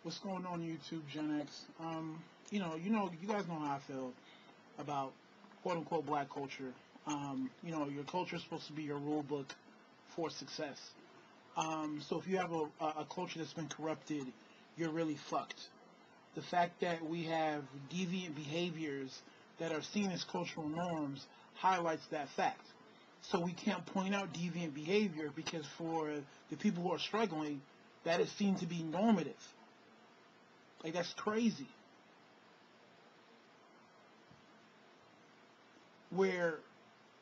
What's going on YouTube, Gen X? You guys know how I feel about quote unquote black culture. Your culture is supposed to be your rule book for success. So if you have a culture that's been corrupted, you're really fucked. The fact that we have deviant behaviors that are seen as cultural norms highlights that fact. So we can't point out deviant behavior because for the people who are struggling, that is seen to be normative. Like, that's crazy. Where,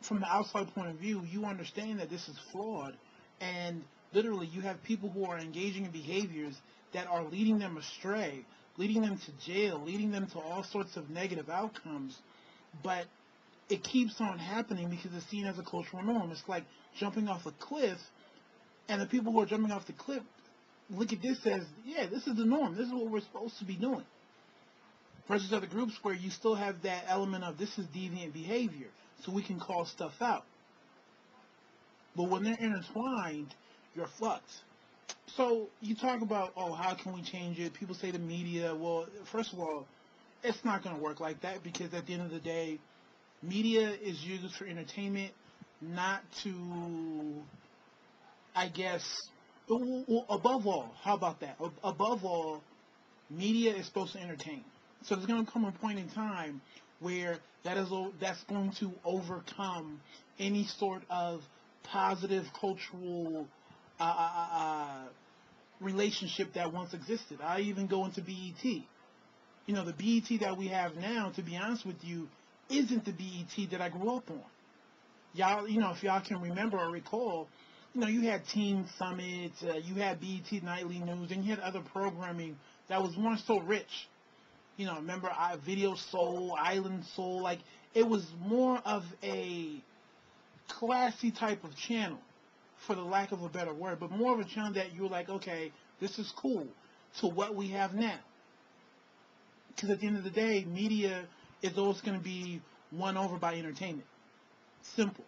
from the outside point of view, you understand that this is flawed, and literally you have people who are engaging in behaviors that are leading them astray, leading them to jail, leading them to all sorts of negative outcomes, but it keeps on happening because it's seen as a cultural norm. It's like jumping off a cliff, and the people who are jumping off the cliff look at this as, yeah, this is the norm. This is what we're supposed to be doing. Versus other groups where you still have that element of this is deviant behavior, so we can call stuff out. But when they're intertwined, you're fucked. So you talk about, oh, how can we change it? People say the media. Well, first of all, it's not going to work like that because at the end of the day, media is used for entertainment, not to, I guess, well, above all, how about that? Above all, media is supposed to entertain. So there's going to come a point in time where that's going to overcome any sort of positive cultural relationship that once existed. I even go into BET. The BET that we have now, to be honest with you, isn't the BET that I grew up on. Y'all, if y'all can remember or recall, you had Teen Summit, you had BET Nightly News, and you had other programming that was more so rich. Remember Video Soul, Island Soul, like it was more of a classy type of channel, for the lack of a better word, but more of a channel that you're like, okay, this is cool, to what we have now. Because at the end of the day, media is always going to be won over by entertainment. Simple.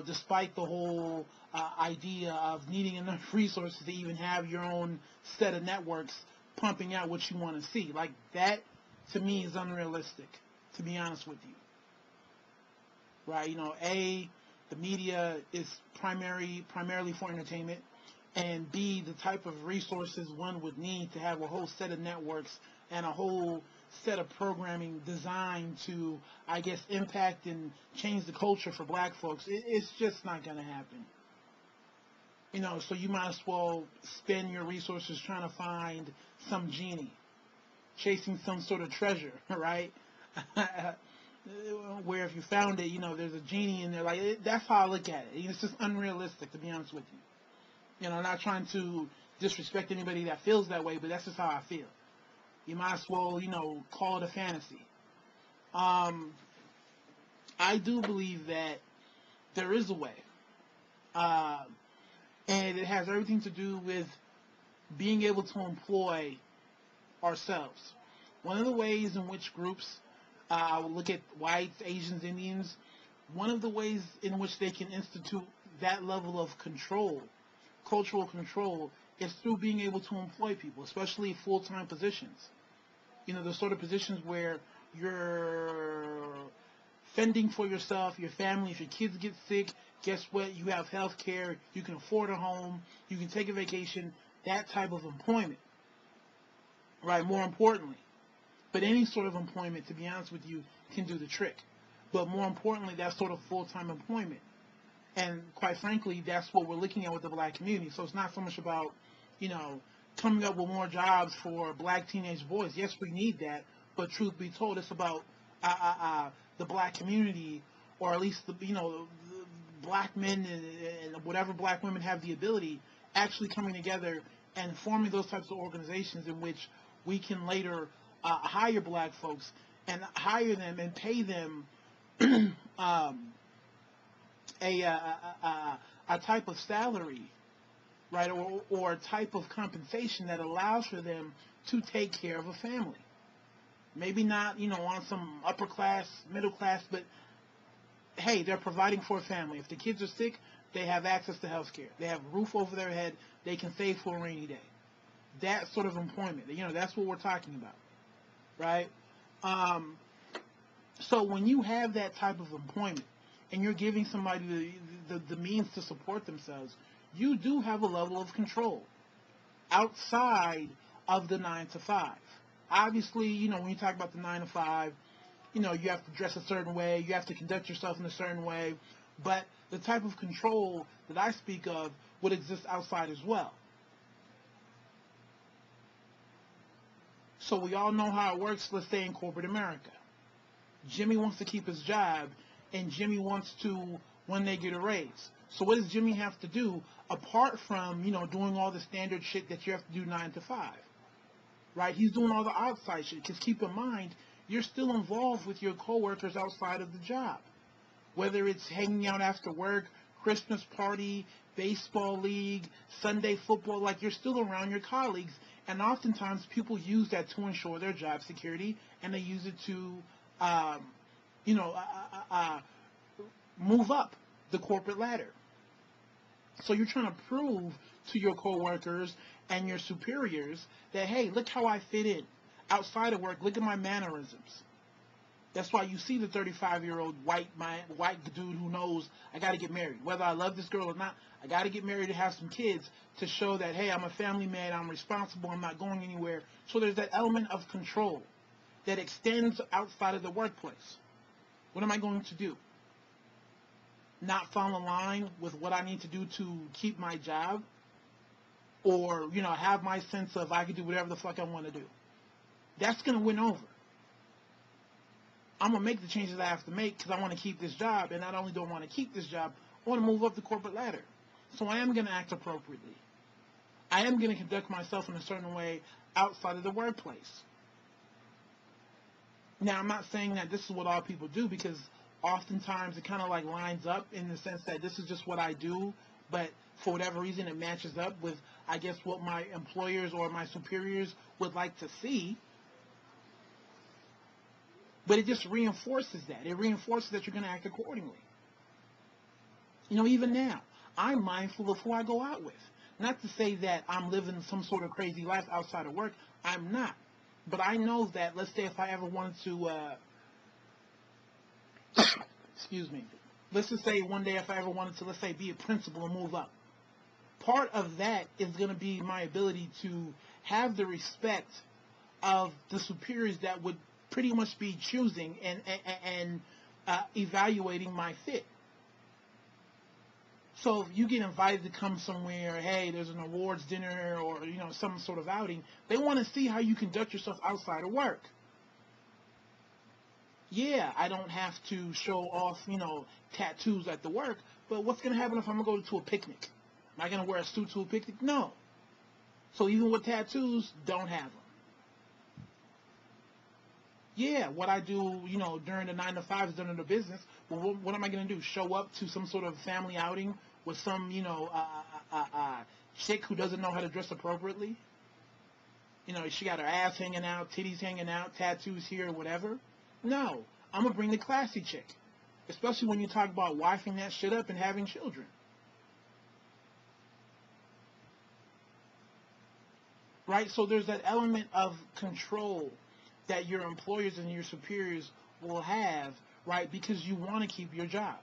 Despite the whole idea of needing enough resources to even have your own set of networks pumping out what you want to see. Like, that, to me, is unrealistic, to be honest with you. Right? The media is primarily for entertainment, and B, the type of resources one would need to have a whole set of networks and a whole set of programming designed to, I guess, impact and change the culture for black folks. It's just not going to happen. So you might as well spend your resources trying to find some genie, chasing some sort of treasure, right? Where if you found it, there's a genie in there. Like, that's how I look at it. It's just unrealistic, to be honest with you. Not trying to disrespect anybody that feels that way, but that's just how I feel. You might as well, call it a fantasy. I do believe that there is a way. And it has everything to do with being able to employ ourselves. One of the ways in which groups, I will look at whites, Asians, Indians, one of the ways in which they can institute that level of control, cultural control, is through being able to employ people, especially full-time positions. The sort of positions where you're fending for yourself, your family. If your kids get sick, guess what? You have health care, you can afford a home, you can take a vacation, that type of employment. Right, more importantly. But any sort of employment, to be honest with you, can do the trick. But more importantly, that sort of full-time employment. And quite frankly, that's what we're looking at with the black community. So it's not so much about, coming up with more jobs for black teenage boys. Yes, we need that. But truth be told, it's about the black community, or at least the black men and whatever black women have the ability, actually coming together and forming those types of organizations in which we can later hire black folks and hire them and pay them a type of salary, right, or a type of compensation that allows for them to take care of a family. Maybe not, on some upper class, middle class, but hey, they're providing for a family. If the kids are sick, they have access to health care. They have a roof over their head. They can save for a rainy day. that sort of employment. That's what we're talking about, right? Um, so when you have that type of employment and you're giving somebody the means to support themselves, you do have a level of control outside of the 9 to 5. Obviously, when you talk about the 9 to 5, you have to dress a certain way, you have to conduct yourself in a certain way, but the type of control that I speak of would exist outside as well. So we all know how it works, let's say in corporate America. Jimmy wants to keep his job, and Jimmy wants to when they get a raise. So what does Jimmy have to do apart from, doing all the standard shit that you have to do 9 to 5? Right? He's doing all the outside shit. Because keep in mind, you're still involved with your coworkers outside of the job. Whether it's hanging out after work, Christmas party, baseball league, Sunday football, like you're still around your colleagues. And oftentimes people use that to ensure their job security, and they use it to, um, you know, uh, uh, uh, move up the corporate ladder. So you're trying to prove to your coworkers and your superiors that, hey, look how I fit in. Outside of work, look at my mannerisms. That's why you see the 35-year-old white dude who knows I got to get married. Whether I love this girl or not, I got to get married to have some kids to show that, hey, I'm a family man, I'm responsible, I'm not going anywhere. So there's that element of control that extends outside of the workplace. What am I going to do? Not fall in line with what I need to do to keep my job? Or, have my sense of I can do whatever the fuck I want to do? That's going to win over. I'm going to make the changes I have to make because I want to keep this job. And not only do I want to keep this job, I want to move up the corporate ladder. So I am going to act appropriately. I am going to conduct myself in a certain way outside of the workplace. Now, I'm not saying that this is what all people do, because oftentimes it kind of like lines up in the sense that this is just what I do, but for whatever reason it matches up with, I guess, what my employers or my superiors would like to see. But it just reinforces that. It reinforces that you're going to act accordingly. Even now, I'm mindful of who I go out with. Not to say that I'm living some sort of crazy life outside of work. I'm not. But I know that, let's say if I ever wanted to, excuse me, let's just say one day if I ever wanted to, let's say, be a principal and move up. Part of that is going to be my ability to have the respect of the superiors that would pretty much be choosing and evaluating my fit. So if you get invited to come somewhere, hey, there's an awards dinner or, some sort of outing, they want to see how you conduct yourself outside of work. Yeah, I don't have to show off, tattoos at the work, but what's going to happen if I'm going to go to a picnic? Am I going to wear a suit to a picnic? No. So even with tattoos, don't have them. Yeah, what I do, during the 9 to 5 is done in the business. Well, what am I going to do? Show up to some sort of family outing with some, chick who doesn't know how to dress appropriately? She got her ass hanging out, titties hanging out, tattoos here, whatever. No, I'm going to bring the classy chick. Especially when you talk about wifing that shit up and having children. Right? So there's that element of control that your employers and your superiors will have, right? Because you want to keep your job.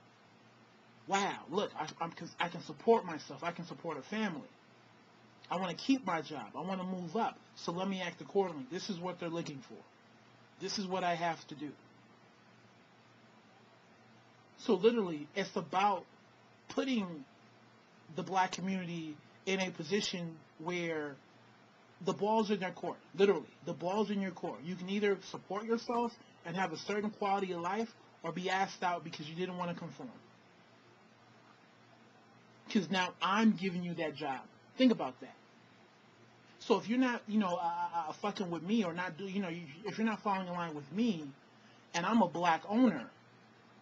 Wow, look, I can support myself. I can support a family. I want to keep my job. I want to move up. So let me act accordingly. This is what they're looking for. This is what I have to do. So literally, it's about putting the black community in a position where the ball's in their court. Literally, the ball's in your court. You can either support yourself and have a certain quality of life, or be asked out because you didn't want to conform. Because now I'm giving you that job. Think about that. So if you're not, fucking with me, or not do, if you're not following in line with me, and I'm a black owner,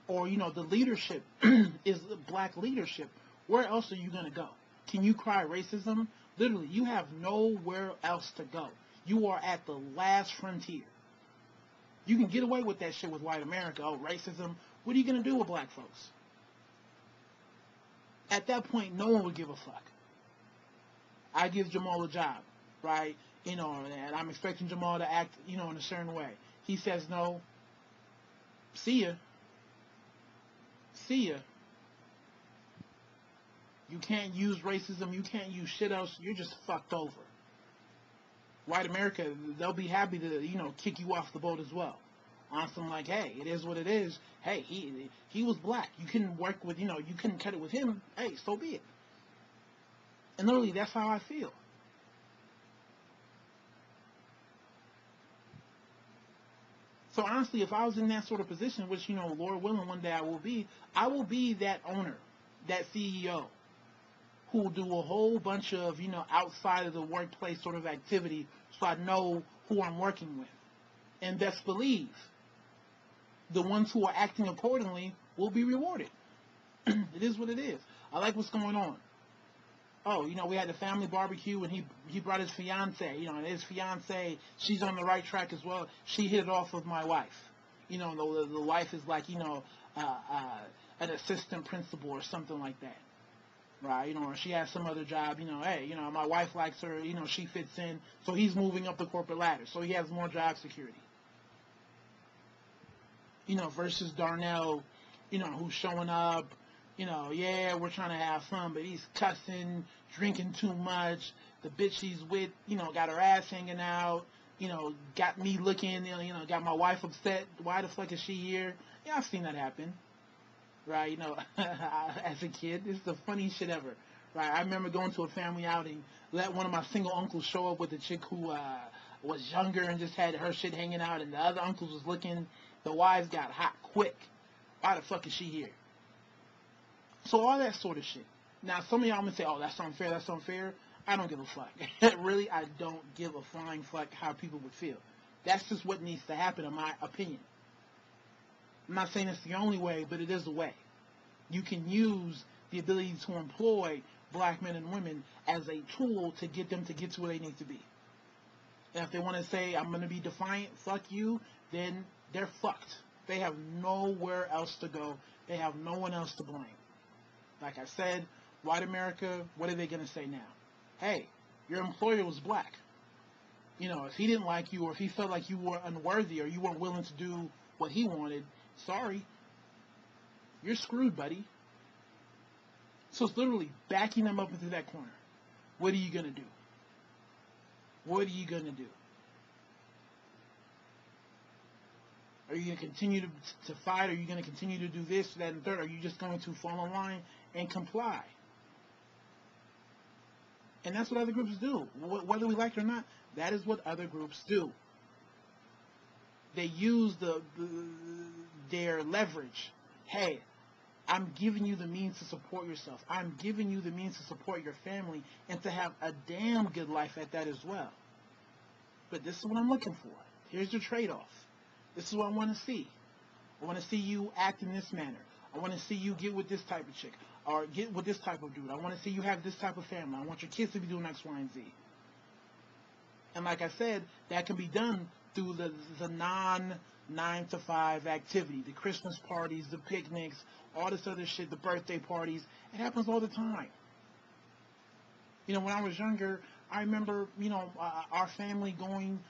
or the leadership is black leadership, where else are you gonna go? Can you cry racism? Literally, you have nowhere else to go. You are at the last frontier. You can get away with that shit with white America. Oh, racism. What are you going to do with black folks? At that point, no one would give a fuck. I give Jamal a job. right? And I'm expecting Jamal to act, in a certain way. He says no. See ya. See ya. You can't use racism. You can't use shit else. You're just fucked over. White America, they'll be happy to, kick you off the boat as well. On some like, hey, it is what it is. Hey, he was black. You couldn't work with, you couldn't cut it with him. Hey, so be it. And literally, that's how I feel. So honestly, if I was in that sort of position, which, Lord willing, one day I will be that owner, that CEO, who will do a whole bunch of, outside of the workplace sort of activity so I know who I'm working with. And best believe, the ones who are acting accordingly will be rewarded. It is what it is. I like what's going on. Oh, we had the family barbecue, and he brought his fiance. And his fiance, she's on the right track as well. She hit it off with my wife. The wife is like, an assistant principal or something like that. Right, or she has some other job, hey, my wife likes her, she fits in, so he's moving up the corporate ladder, so he has more job security. Versus Darnell, who's showing up, yeah, we're trying to have fun, but he's cussing, drinking too much, the bitch he's with, got her ass hanging out, got me looking, got my wife upset, why the fuck is she here? Yeah, I've seen that happen. Right, as a kid, it's the funniest shit ever. Right, I remember going to a family outing, let one of my single uncles show up with a chick who was younger and just had her shit hanging out, and the other uncles was looking. The wives got hot quick. Why the fuck is she here? So all that sort of shit. Now, some of y'all may say, oh, that's unfair, that's unfair. I don't give a fuck. Really, I don't give a flying fuck how people would feel. That's just what needs to happen, in my opinion. I'm not saying it's the only way, but it is a way. You can use the ability to employ black men and women as a tool to get them to get to where they need to be. And if they want to say, I'm going to be defiant, fuck you, then they're fucked. They have nowhere else to go. They have no one else to blame. Like I said, white America, what are they going to say now? Hey, your employer was black. If he didn't like you, or if he felt like you were unworthy, or you weren't willing to do what he wanted, sorry, you're screwed, buddy. So it's literally backing them up into that corner. What are you going to do? What are you going to do? Are you going to continue to fight? Are you going to continue to do this, that, and third? Are you just going to fall in line and comply? And that's what other groups do. Whether we like it or not, that is what other groups do. They use their leverage. Hey, I'm giving you the means to support yourself. I'm giving you the means to support your family and to have a damn good life at that as well. But this is what I'm looking for. Here's your trade-off. This is what I want to see. I want to see you act in this manner. I want to see you get with this type of chick, or get with this type of dude. I want to see you have this type of family. I want your kids to be doing X, Y, and Z. And like I said, that can be done through the non-9 to 5 activity, the Christmas parties, the picnics, all this other shit, the birthday parties. It happens all the time. When I was younger, I remember, our family going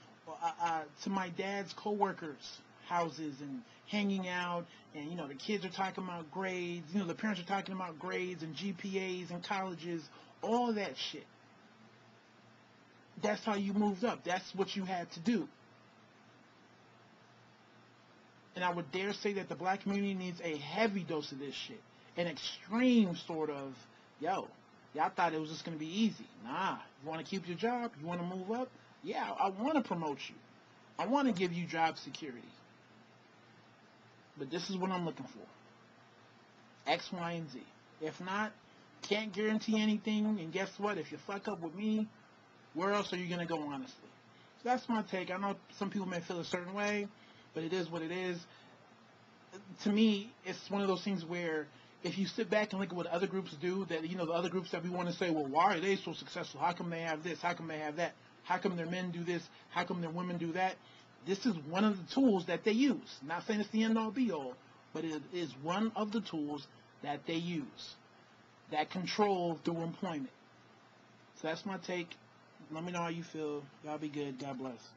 to my dad's coworkers' houses and hanging out, and, the kids are talking about grades, the parents are talking about grades and GPAs and colleges, all that shit. That's how you moved up. That's what you had to do. And I would dare say that the black community needs a heavy dose of this shit. An extreme sort of, y'all thought it was just going to be easy. Nah, you want to keep your job? You want to move up? Yeah, I want to promote you. I want to give you job security. But this is what I'm looking for. X, Y, and Z. If not, can't guarantee anything. And guess what? If you fuck up with me, where else are you going to go, honestly? So that's my take. I know some people may feel a certain way, but it is what it is. To me, it's one of those things where if you sit back and look at what other groups do, that, the other groups that we want to say, well, why are they so successful? How come they have this? How come they have that? How come their men do this? How come their women do that? This is one of the tools that they use. Not saying it's the end all be all, but it is one of the tools that they use. That control through employment. So that's my take. Let me know how you feel. Y'all be good. God bless.